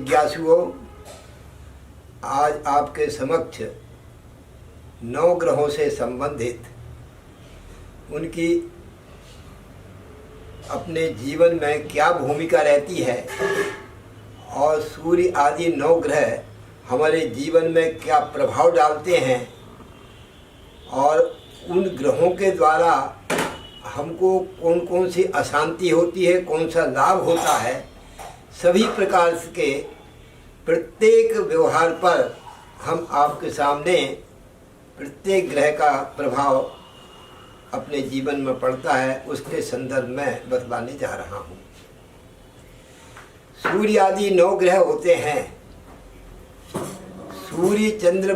जिज्ञासुओं, आज आपके समक्ष 9 ग्रहों से संबंधित उनकी अपने जीवन में क्या भूमिका रहती है और सूर्य आदि 9 ग्रह हमारे जीवन में क्या प्रभाव डालते हैं और उन ग्रहों के द्वारा हमको कौन कौन सी अशांति होती है, कौन सा लाभ होता है, सभी प्रकार के प्रत्येक व्यवहार पर हम आपके सामने प्रत्येक ग्रह का प्रभाव अपने जीवन में पड़ता है उसके संदर्भ में बतलाने जा रहा हूँ। सूर्य आदि 9 ग्रह होते हैं। सूर्य, चंद्र,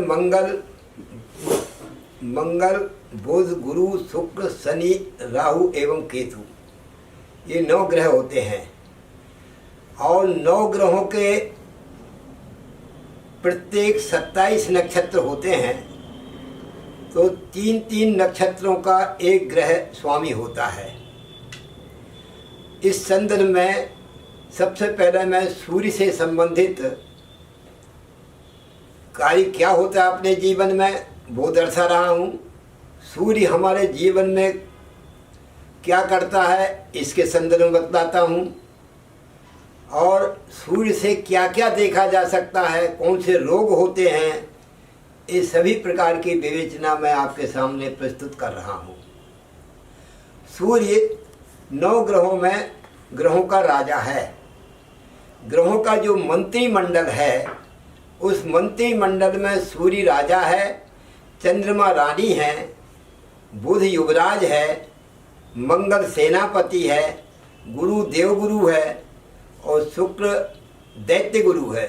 मंगल, बुध, गुरु, शुक्र, शनि, राहु एवं केतु, ये 9 ग्रह होते हैं। और 9 ग्रहों के प्रत्येक 27 नक्षत्र होते हैं, तो 3-3 नक्षत्रों का एक ग्रह स्वामी होता है। इस संदर्भ में सबसे पहले मैं सूर्य से संबंधित कार्य क्या होता है अपने जीवन में वो दर्शा रहा हूँ। सूर्य हमारे जीवन में क्या करता है इसके संदर्भ में बतलाता हूँ, और सूर्य से क्या क्या देखा जा सकता है, कौन से रोग होते हैं, इस सभी प्रकार की विवेचना मैं आपके सामने प्रस्तुत कर रहा हूँ। सूर्य 9 ग्रहों में ग्रहों का राजा है। ग्रहों का जो मंत्रिमंडल है उस मंत्रिमंडल में सूर्य राजा है, चंद्रमा रानी है, बुध युवराज है, मंगल सेनापति है, गुरु देवगुरु है और शुक्र दैत्य गुरु है,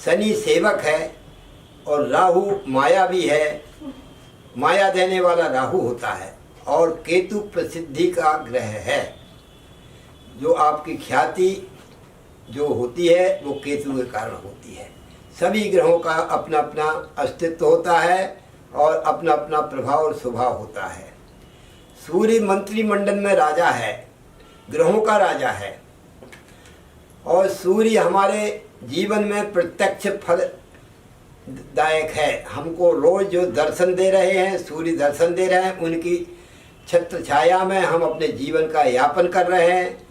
शनि सेवक है और राहु माया भी है, माया देने वाला राहु होता है, और केतु प्रसिद्धि का ग्रह है। जो आपकी ख्याति जो होती है वो केतु के कारण होती है। सभी ग्रहों का अपना अपना अस्तित्व होता है और अपना अपना प्रभाव और स्वभाव होता है। सूर्य मंत्रिमंडल में राजा है, ग्रहों का राजा है, और सूर्य हमारे जीवन में प्रत्यक्ष फलदायक है। हमको रोज जो दर्शन दे रहे हैं, सूर्य दर्शन दे रहे हैं, उनकी छत्र छाया में हम अपने जीवन का यापन कर रहे हैं।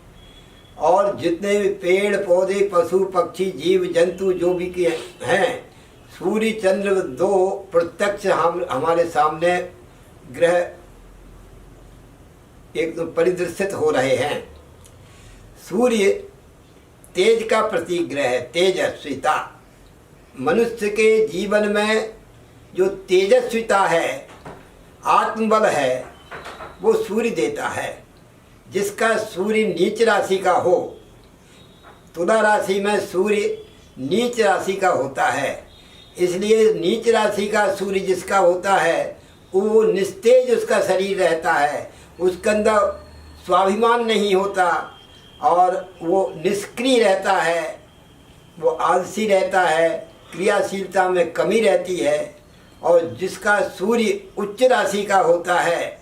और जितने भी पेड़ पौधे, पशु पक्षी, जीव जंतु जो भी के हैं, सूर्य चंद्र 2 प्रत्यक्ष हमारे सामने ग्रह एक तो परिदृश्यत हो रहे हैं। सूर्य तेज का प्रतीक ग्रह है, तेजस्विता। मनुष्य के जीवन में जो तेजस्विता है, आत्मबल है, वो सूर्य देता है। जिसका सूर्य नीच राशि का हो, तुला राशि में सूर्य नीच राशि का होता है, इसलिए नीच राशि का सूर्य जिसका होता है वो निस्तेज उसका शरीर रहता है, उसके अंदर स्वाभिमान नहीं होता और वो निष्क्रिय रहता है, वो आलसी रहता है, क्रियाशीलता में कमी रहती है। और जिसका सूर्य उच्च राशि का होता है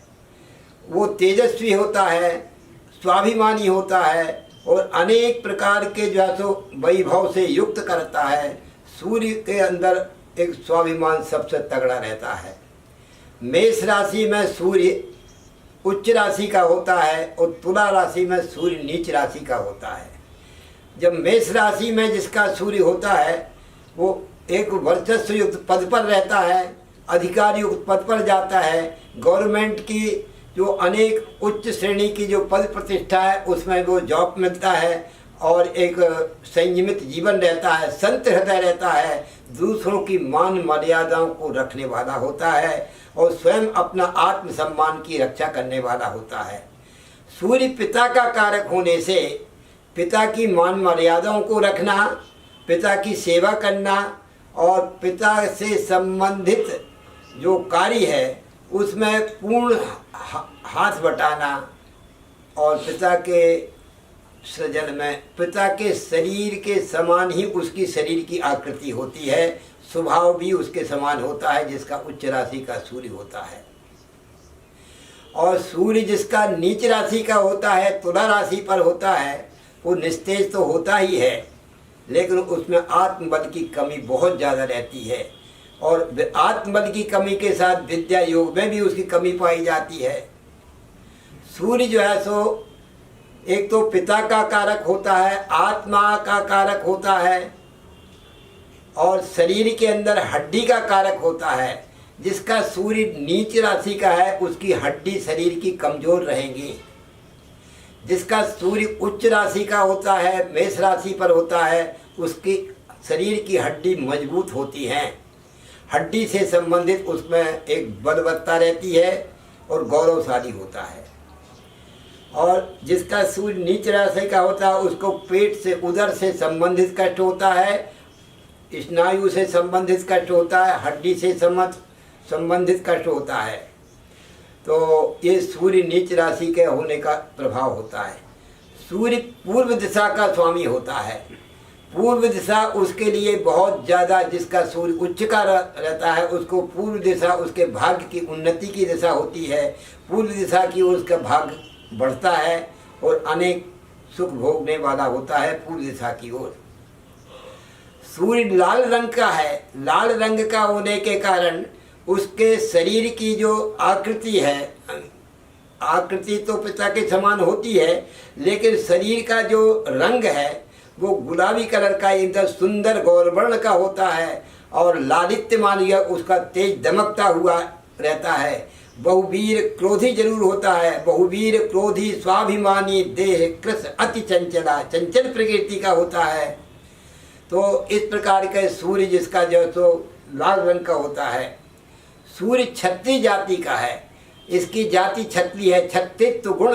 वो तेजस्वी होता है, स्वाभिमानी होता है और अनेक प्रकार के जो है सो वैभव से युक्त करता है। सूर्य के अंदर एक स्वाभिमान सबसे तगड़ा रहता है। मेष राशि में सूर्य उच्च राशि का होता है और तुला राशि में सूर्य नीच राशि का होता है। जब मेष राशि में जिसका सूर्य होता है वो एक वर्चस्व युक्त पद पर रहता है, अधिकार युक्त पद पर जाता है, गवर्नमेंट की जो अनेक उच्च श्रेणी की जो पद प्रतिष्ठा है उसमें वो जॉब मिलता है और एक संयमित जीवन रहता है, संत हृदय रहता है, दूसरों की मान मर्यादाओं को रखने वाला होता है और स्वयं अपना आत्मसम्मान की रक्षा करने वाला होता है। सूर्य पिता का कारक होने से पिता की मान मर्यादाओं को रखना, पिता की सेवा करना और पिता से संबंधित जो कार्य है उसमें पूर्ण हाथ बटाना और पिता के सृजन में पिता के शरीर के समान ही उसकी शरीर की आकृति होती है, स्वभाव भी उसके समान होता है जिसका उच्च राशि का सूर्य होता है। और सूर्य जिसका नीच राशि का होता है, तुला राशि पर होता है, वो निस्तेज तो होता ही है लेकिन उसमें आत्मबल की कमी बहुत ज़्यादा रहती है, और आत्मबल की कमी के साथ विद्या योग में भी उसकी कमी पाई जाती है। सूर्य जो है सो एक तो पिता का कारक होता है, आत्मा का कारक होता है, और शरीर के अंदर हड्डी का कारक होता है। जिसका सूर्य नीच राशि का है उसकी हड्डी शरीर की कमज़ोर रहेंगी। जिसका सूर्य उच्च राशि का होता है, मेष राशि पर होता है, उसकी शरीर की हड्डी मजबूत होती हैं। हड्डी से संबंधित उसमें एक बलवत्ता रहती है और गौरवशाली होता है। और जिसका सूर्य नीच राशि का होता है उसको पेट से, उदर से संबंधित कष्ट होता है, स्नायु से संबंधित कष्ट होता है, हड्डी से संबंधित कष्ट होता है। तो ये सूर्य नीच राशि के होने का प्रभाव होता है। सूर्य पूर्व दिशा का स्वामी होता है। पूर्व दिशा उसके लिए बहुत ज़्यादा, जिसका सूर्य उच्च का रहता है उसको पूर्व दिशा उसके भाग्य की उन्नति की दिशा होती है। पूर्व दिशा की ओर उसका भाग्य बढ़ता है और अनेक सुख भोगने वाला होता है पूर्व दिशा की ओर। सूर्य लाल रंग का है। लाल रंग का होने के कारण उसके शरीर की जो आकृति है, आकृति तो पिता के समान होती है, लेकिन शरीर का जो रंग है वो गुलाबी कलर का एकदम सुंदर गौरवर्ण का होता है, और लालित्यमान उसका तेज दमकता हुआ रहता है। बहुवीर क्रोधी जरूर होता है। बहुवीर क्रोधी स्वाभिमानी देह कृष अति चंचला, चंचल प्रकृति का होता है। तो इस प्रकार के सूर्य जिसका जो तो लाल रंग का होता है। सूर्य क्षत्रिय जाति का है। इसकी जाति क्षत्रिय है। क्षत्रित्व गुण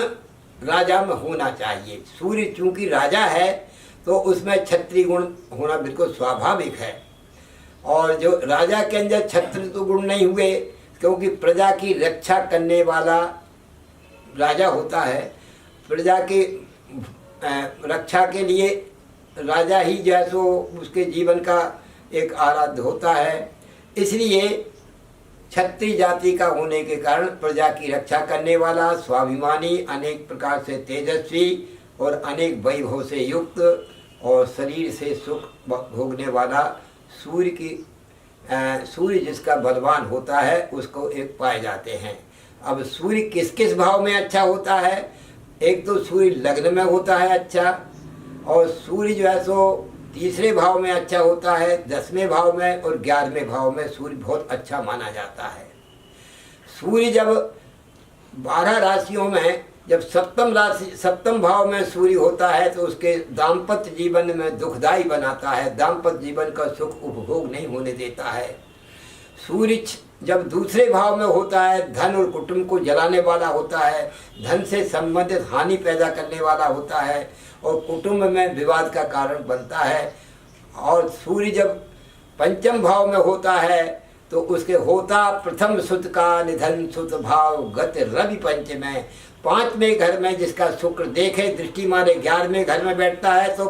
राजा में होना चाहिए। सूर्य चूंकि राजा है तो उसमें क्षत्रिय गुण होना बिल्कुल स्वाभाविक है। और जो राजा के अंदर क्षत्रित्व गुण नहीं हुए, क्योंकि प्रजा की रक्षा करने वाला राजा होता है। प्रजा की रक्षा के लिए राजा ही जो है सो उसके जीवन का एक आराध्य होता है। इसलिए क्षत्रिय जाति का होने के कारण प्रजा की रक्षा करने वाला, स्वाभिमानी, अनेक प्रकार से तेजस्वी और अनेक वैभव से युक्त और शरीर से सुख भोगने वाला सूर्य जिसका बलवान होता है उसको एक पाए जाते हैं। अब सूर्य किस किस भाव में अच्छा होता है? एक तो सूर्य लग्न में होता है अच्छा, और सूर्य जो है सो तीसरे भाव में अच्छा होता है, 10वें भाव में और 11वें भाव में सूर्य बहुत अच्छा माना जाता है। सूर्य जब 12 राशियों में जब सप्तम भाव में सूर्य होता है तो उसके दाम्पत्य जीवन में दुखदायी बनाता है। दाम्पत्य जीवन का सुख उपभोग नहीं होने देता है। सूर्य जब दूसरे भाव में होता है धन और कुटुंब को जलाने वाला होता है, धन से संबंधित हानि पैदा करने वाला होता है और कुटुंब में विवाद का कारण बनता है। और सूर्य जब पंचम भाव में होता है तो उसके होता प्रथम सुत का निधन सुत भाव गत रवि पंचमें। 5वें घर में जिसका शुक्र देखे दृष्टि मारे 11वें घर में बैठता है तो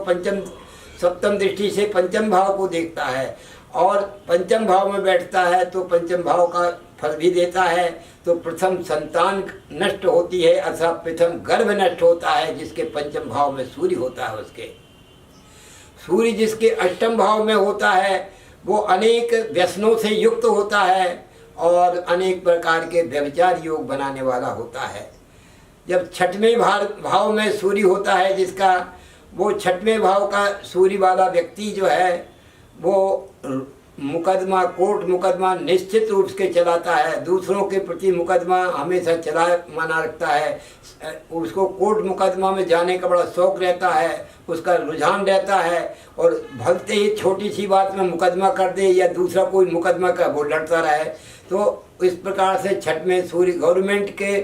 सप्तम दृष्टि से पंचम भाव को देखता है, और पंचम भाव में बैठता है तो पंचम भाव का फल भी देता है। तो प्रथम संतान नष्ट होती है अथवा प्रथम गर्भ नष्ट होता है जिसके पंचम भाव में सूर्य होता है। उसके सूर्य जिसके अष्टम भाव में होता है वो अनेक व्यसनों से युक्त होता है और अनेक प्रकार के व्यभिचार योग बनाने वाला होता है। जब 6वें भाव में सूर्य होता है जिसका, वो 6वें भाव का सूर्य वाला व्यक्ति जो है वो मुकदमा, कोर्ट मुकदमा निश्चित रूप से चलाता है। दूसरों के प्रति मुकदमा हमेशा चला माना रखता है। उसको कोर्ट मुकदमा में जाने का बड़ा शौक रहता है, उसका रुझान रहता है, और भलते ही छोटी सी बात में मुकदमा कर दे या दूसरा कोई मुकदमा का वो लड़ता रहे। तो इस प्रकार से 6वें सूर्य गवर्नमेंट के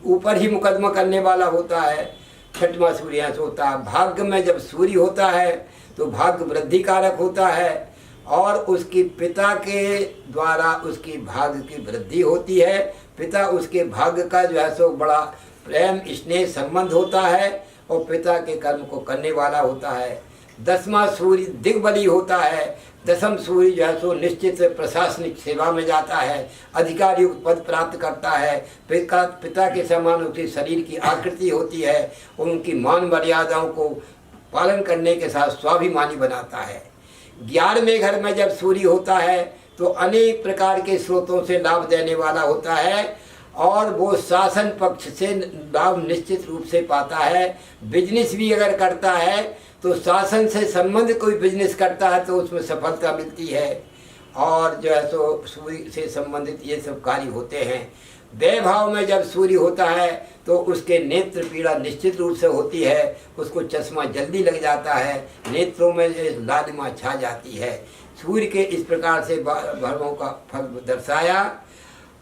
ऊपर ही मुकदमा करने वाला होता है। 6वां सूर्य यहाँ से होता है। भाग्य में जब सूर्य होता है तो भाग्य वृद्धि कारक होता है और उसकी पिता के द्वारा उसकी भाग्य की वृद्धि होती है। पिता उसके भाग्य का जो है सो बड़ा प्रेम स्नेह संबंध होता है और पिता के कर्म को करने वाला होता है। 10वां सूर्य दिग्बली होता है। 10म सूर्य जो है सो निश्चित प्रशासनिक सेवा में जाता है, अधिकारी पद प्राप्त करता है। पिता के समान उसके शरीर की आकृति होती है, उनकी मान मर्यादाओं को पालन करने के साथ स्वाभिमानी बनाता है। 11वें घर में जब सूर्य होता है तो अनेक प्रकार के स्रोतों से लाभ देने वाला होता है और वो शासन पक्ष से लाभ निश्चित रूप से पाता है। बिजनेस भी अगर करता है तो शासन से संबंधित कोई बिजनेस करता है तो उसमें सफलता मिलती है और जो है सो सूर्य से संबंधित ये सब कार्य होते हैं। व्यय भाव में जब सूर्य होता है तो उसके नेत्र पीड़ा निश्चित रूप से होती है, उसको चश्मा जल्दी लग जाता है, नेत्रों में लालिमा छा जाती है। सूर्य के इस प्रकार से भरमों का फल दर्शाया।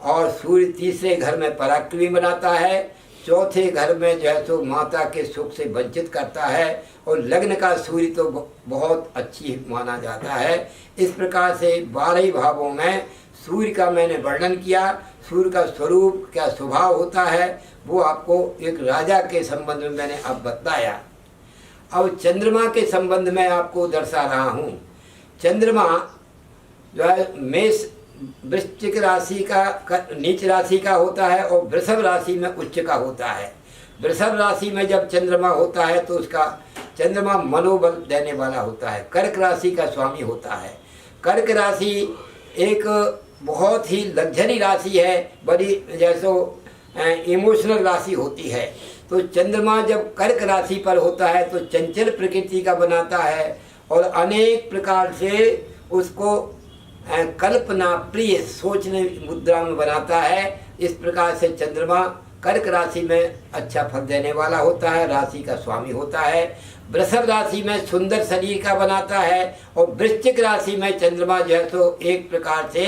और सूर्य तीसरे घर में पराक्रमी बनाता है, चौथे घर में जो है सो माता के सुख से वंचित करता है और लग्न का सूर्य तो बहुत अच्छी माना जाता है। इस प्रकार से 12 भावों में सूर्य का मैंने वर्णन किया। सूर्य का स्वरूप क्या स्वभाव होता है वो आपको एक राजा के संबंध में मैंने अब बताया। अब चंद्रमा के संबंध में आपको दर्शा रहा हूँ। चंद्रमा जो है मेष वृश्चिक राशि का नीच राशि का होता है और वृषभ राशि में उच्च का होता है। वृषभ राशि में जब चंद्रमा होता है तो उसका चंद्रमा मनोबल देने वाला होता है। कर्क राशि का स्वामी होता है। कर्क राशि एक बहुत ही लग्जरी राशि है, बड़ी जैसो इमोशनल राशि होती है। तो चंद्रमा जब कर्क राशि पर होता है तो चंचल प्रकृति का बनाता है और अनेक प्रकार से उसको कल्पना प्रिय सोचने मुद्रा में बनाता है। इस प्रकार से चंद्रमा कर्क राशि में अच्छा फल देने वाला होता है, राशि का स्वामी होता है। वृषभ राशि में सुंदर शरीर का बनाता है और वृश्चिक राशि में चंद्रमा जो है तो एक प्रकार से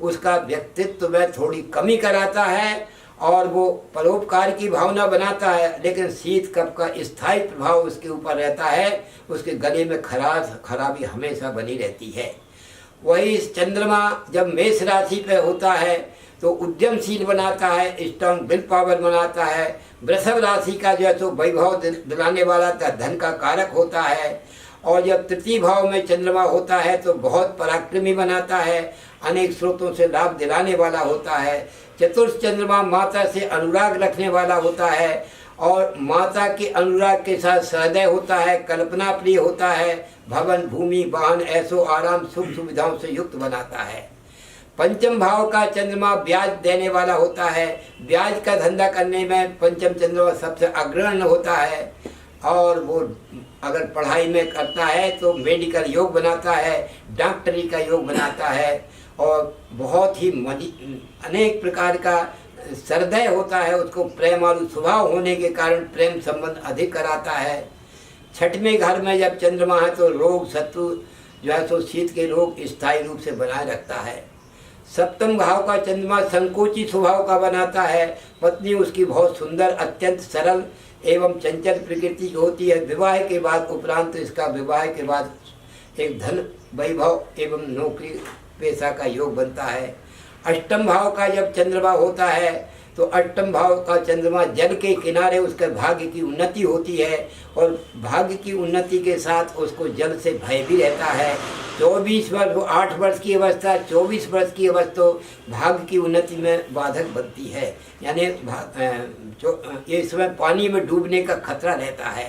उसका व्यक्तित्व में थोड़ी कमी कराता है और वो परोपकार की भावना बनाता है, लेकिन शीत कफ का स्थायी प्रभाव उसके ऊपर रहता है। उसके गले में खराबी हमेशा बनी रहती है। वही चंद्रमा जब मेष राशि पे होता है तो उद्यमशील बनाता है, स्ट्रॉन्ग विल पावर बनाता है। वृषभ राशि का जो है तो वैभव दिलाने वाला धन का कारक होता है। और जब तृतीय भाव में चंद्रमा होता है तो बहुत पराक्रमी बनाता है, अनेक स्रोतों से लाभ दिलाने वाला होता है। चतुर्थ चंद्रमा माता से अनुराग रखने वाला होता है और माता के अनुराग के साथ सहृदय होता है, कल्पना प्रिय होता है, भवन भूमि वाहन ऐसो आराम सुख सुविधाओं से युक्त बनाता है। पंचम भाव का चंद्रमा ब्याज देने वाला होता है। ब्याज का धंधा करने में पंचम चंद्रमा सबसे अग्रणी होता है और वो अगर पढ़ाई में करता है तो मेडिकल योग बनाता है, डॉक्टरी का योग बनाता है और बहुत ही अनेक प्रकार का सहृदय होता है। उसको प्रेमालु स्वभाव होने के कारण प्रेम संबंध अधिक कराता है। छठवें घर में जब चंद्रमा है तो रोग शत्रु जो है तो शीत के रोग स्थायी रूप से बनाए रखता है। सप्तम भाव का चंद्रमा संकोची स्वभाव का बनाता है। पत्नी उसकी बहुत सुंदर, अत्यंत सरल एवं चंचल प्रकृति की होती है। विवाह के बाद उपरांत इसका विवाह के बाद एक धन वैभव एवं नौकरी पेशा का योग बनता है। अष्टम भाव का जब चंद्रमा होता है तो अष्टम भाव का चंद्रमा जल के किनारे उसके भाग्य की उन्नति होती है और भाग्य की उन्नति के साथ उसको जल से भय भी रहता है। 24 वर्ष 8 वर्ष की अवस्था 24 वर्ष की अवस्था तो भाग्य की उन्नति में बाधक बनती है, यानी ये समय पानी में डूबने का खतरा रहता है।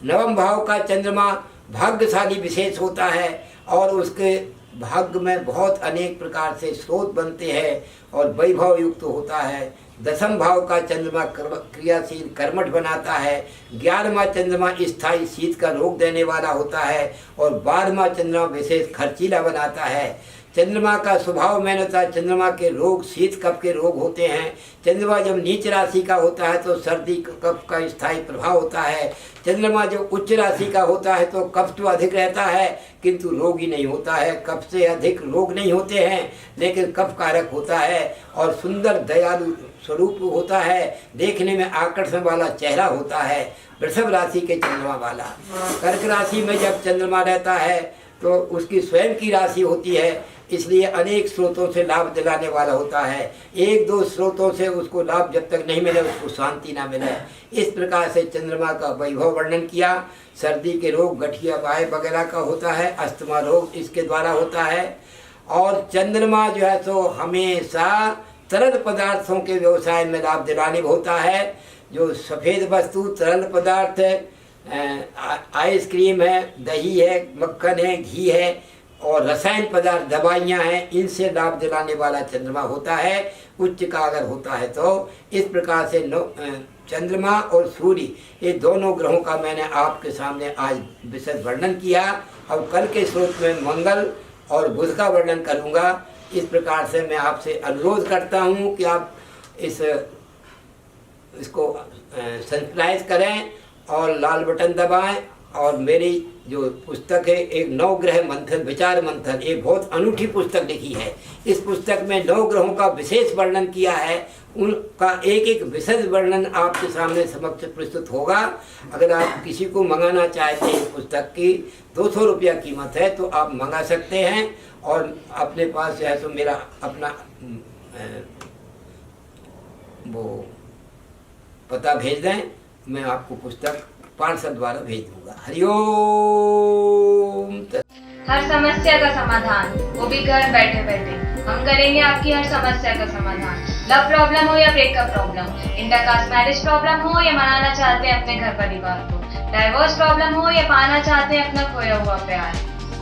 नवम भाव का चंद्रमा भाग्यशाली विशेष होता है और उसके भाग्य में बहुत अनेक प्रकार से स्रोत बनते हैं और वैभव युक्त होता है। दसम भाव का चंद्रमा क्रियाशील कर्मठ बनाता है। 11वां चंद्रमा स्थायी शीत का रोग देने वाला होता है और 12वां चंद्रमा विशेष खर्चीला बनाता है। चंद्रमा का स्वभाव मैंने होता है, चंद्रमा के रोग शीत कफ के रोग होते हैं। चंद्रमा जब नीच राशि का होता है तो सर्दी कफ का स्थायी प्रभाव होता है। चंद्रमा जब उच्च राशि का होता है तो कफ तो अधिक रहता है किंतु रोग ही नहीं होता है। कफ से अधिक रोग नहीं होते हैं लेकिन कफ कारक होता है और सुंदर दयालु स्वरूप होता है, देखने में आकर्षण वाला चेहरा होता है। वृषभ राशि के चंद्रमा वाला। कर्क राशि में जब चंद्रमा रहता है तो उसकी स्वयं की राशि होती है, इसलिए अनेक स्रोतों से लाभ दिलाने वाला होता है। एक दो स्रोतों से उसको लाभ जब तक नहीं मिले उसको शांति ना मिले। इस प्रकार से चंद्रमा का वैभव वर्णन किया। सर्दी के रोग गठिया बाय वगैरह का होता है, अस्थमा रोग इसके द्वारा होता है। और चंद्रमा जो है तो हमेशा तरल पदार्थों के व्यवसाय में लाभ दिलाने होता है। जो सफ़ेद वस्तु तरल पदार्थ आइसक्रीम है, दही है, मक्खन है, घी है और रसायन पदार्थ दवाइयाँ हैं, इनसे लाभ दिलाने वाला चंद्रमा होता है। उच्च का अगर होता है तो इस प्रकार से चंद्रमा और सूर्य ये दोनों ग्रहों का मैंने आपके सामने आज विशद वर्णन किया। अब कल के श्लोक में मंगल और बुध का वर्णन करूँगा। इस प्रकार से मैं आपसे अनुरोध करता हूँ कि आप इसको सब्सक्राइब करें और लाल बटन दबाएं। और मेरी जो पुस्तक है एक 9 ग्रह मंथन विचार मंथन, ये बहुत अनूठी पुस्तक लिखी है। इस पुस्तक में 9 ग्रहों का विशेष वर्णन किया है, उनका एक एक विशद वर्णन आपके सामने समक्ष प्रस्तुत होगा। अगर आप किसी को मंगाना चाहते हैं, पुस्तक की 200 रुपया कीमत है, तो आप मंगा सकते हैं। और अपने पास है तो मेरा अपना वो पता भेज दें, मैं आपको पुस्तक पार्सल द्वारा भेज दूंगा। हरिओम। हर समस्या का समाधान, वो भी घर बैठे बैठे। हम करेंगे आपकी हर समस्या का समाधान। लव प्रॉब्लम हो या breakup problem, intercaste marriage problem हो या मनाना चाहते हैं अपने घर परिवार को, डाइवोर्स प्रॉब्लम हो या पाना चाहते हैं अपना खोया हुआ प्यार,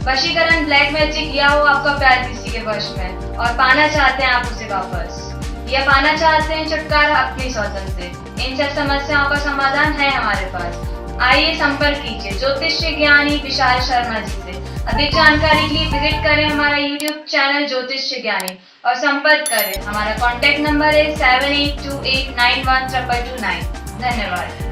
वशीकरण, ब्लैक मैजिक या हो आपका प्यार किसी के वश में और पाना चाहते हैं आप उसे वापस, या पाना चाहते हैं छुटकारा अपनी स्वजन से, इन सब समस्याओं का समाधान है हमारे पास। आइए संपर्क कीजिए ज्योतिष्य ज्ञानी विशाल शर्मा जी से। अधिक जानकारी के लिए विजिट करें हमारा YouTube चैनल ज्योतिष्य ज्ञानी और संपर्क करें। हमारा कॉन्टैक्ट नंबर है 7828912229। धन्यवाद।